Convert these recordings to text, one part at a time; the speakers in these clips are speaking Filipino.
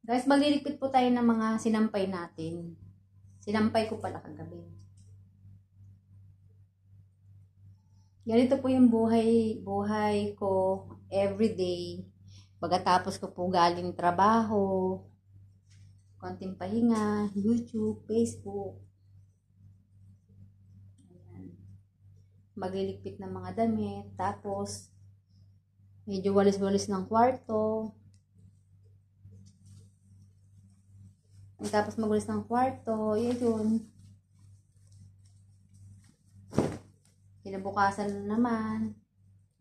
Guys, magliligpit po tayo ng mga sinampay natin. Sinampay ko pala kagabi. Ganito po yung buhay ko everyday. Pagkatapos ko po galing trabaho, konting pahinga, YouTube, Facebook. Ayan. Magliligpit ng mga damit. Tapos, medyo walis-walis ng kwarto. Tapos magwalis ng kwarto. Yun. Kinabukasan na naman,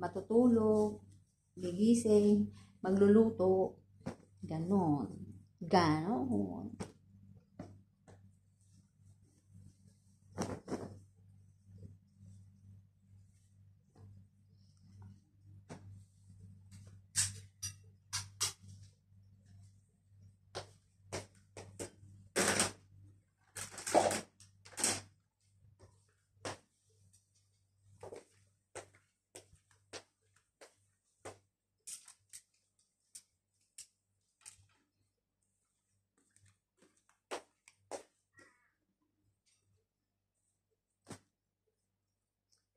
matutulog, gigising, magluluto, ganon.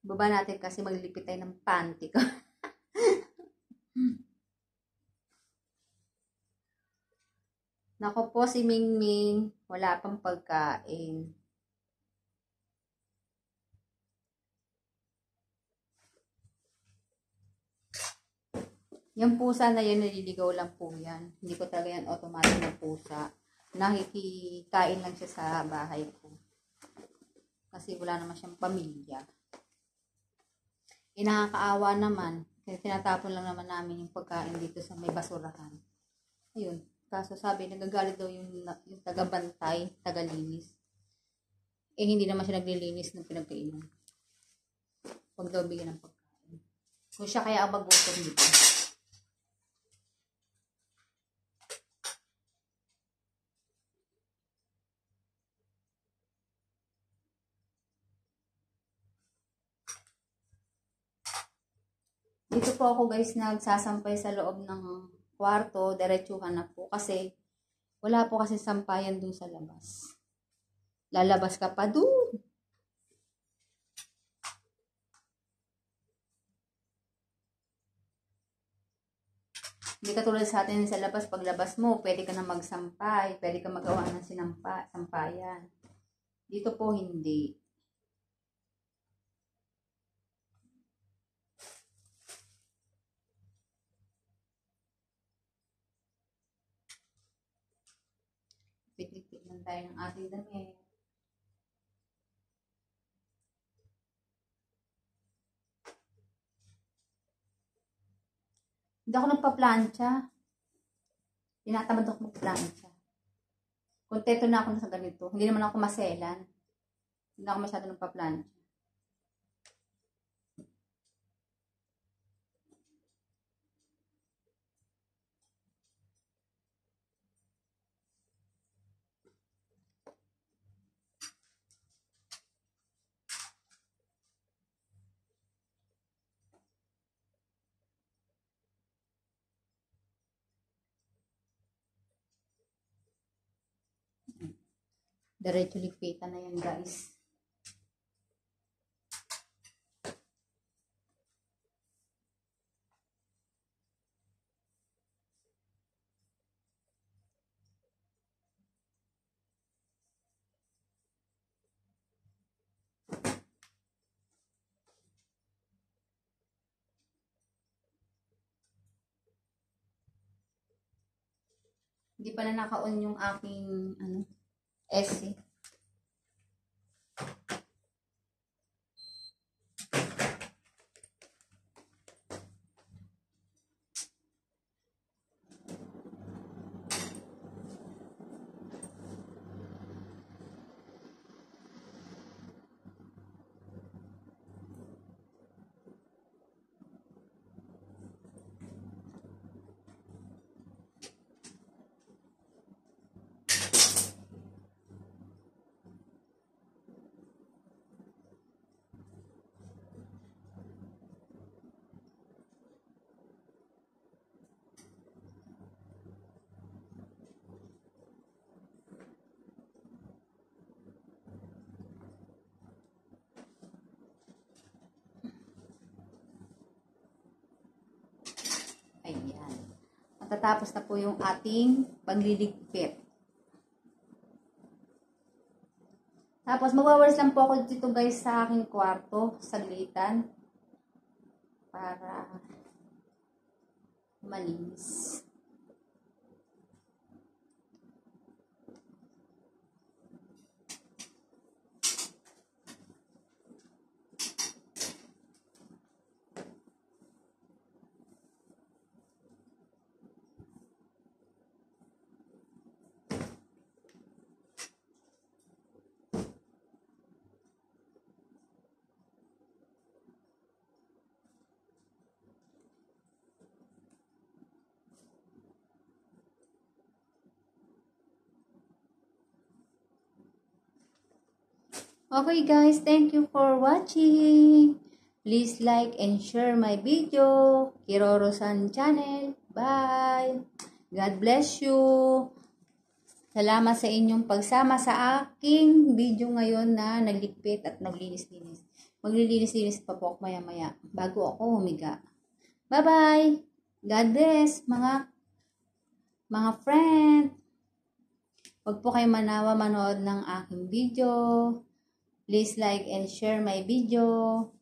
Baba natin kasi maglilipit tayo ng panty ko. Nako po si Mingming, wala pang pagkain. Yung pusa na yun, naliligaw lang po yan. Hindi ko talaga yan automatic na pusa. Nakikikain lang siya sa bahay ko. Kasi wala naman siyang pamilya. Nakakaawa naman. Kasi tinatapon lang naman namin yung pagkain dito sa may basurahan. Ayun. Kaso sabi, nagagalit daw yung taga-bantay, taga-linis. Hindi naman siya naglilinis ng pinagkainan. Huwag daw bigyan ng pagkain. Kung siya kaya ang magutom dito. Dito po ako guys nagsasampay sa loob ng kwarto, diretsuhan na po kasi wala po kasi sampayan dun sa labas. Lalabas ka pa dun. Hindi katulad sa atin sa labas, paglabas mo, pwede ka na magsampay, pwede ka magawa ng sampayan. Dito po hindi. Pitik-pitik lang tayo ng ating damit. Hindi ako nagpa-plancha. Tinatamad ako mag-plancha. Kontento na ako sa ganito. Hindi naman ako maselan. Hindi ako masyado nagpa-plancha. Diretso ligpitan na yan guys. Hindi pala naka-on yung aking SC. matatapos na po yung ating pagliligpit. Tapos, magwawalis lang po ako dito guys sa aking kwarto, saglitan, para malinis. Okay guys, thank you for watching. Please like and share my video. Kiroro-san channel. Bye. God bless you. Salamat sa inyong pagsama sa aking video ngayon na nagligpit at naglinis-linis. Maglilinis-linis pa po ako maya-maya bago ako humiga. Bye-bye. God bless mga friend. Huwag po kayo manawa manood ng aking video. Please like and share my video.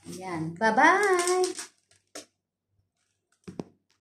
Ayan. Bye-bye!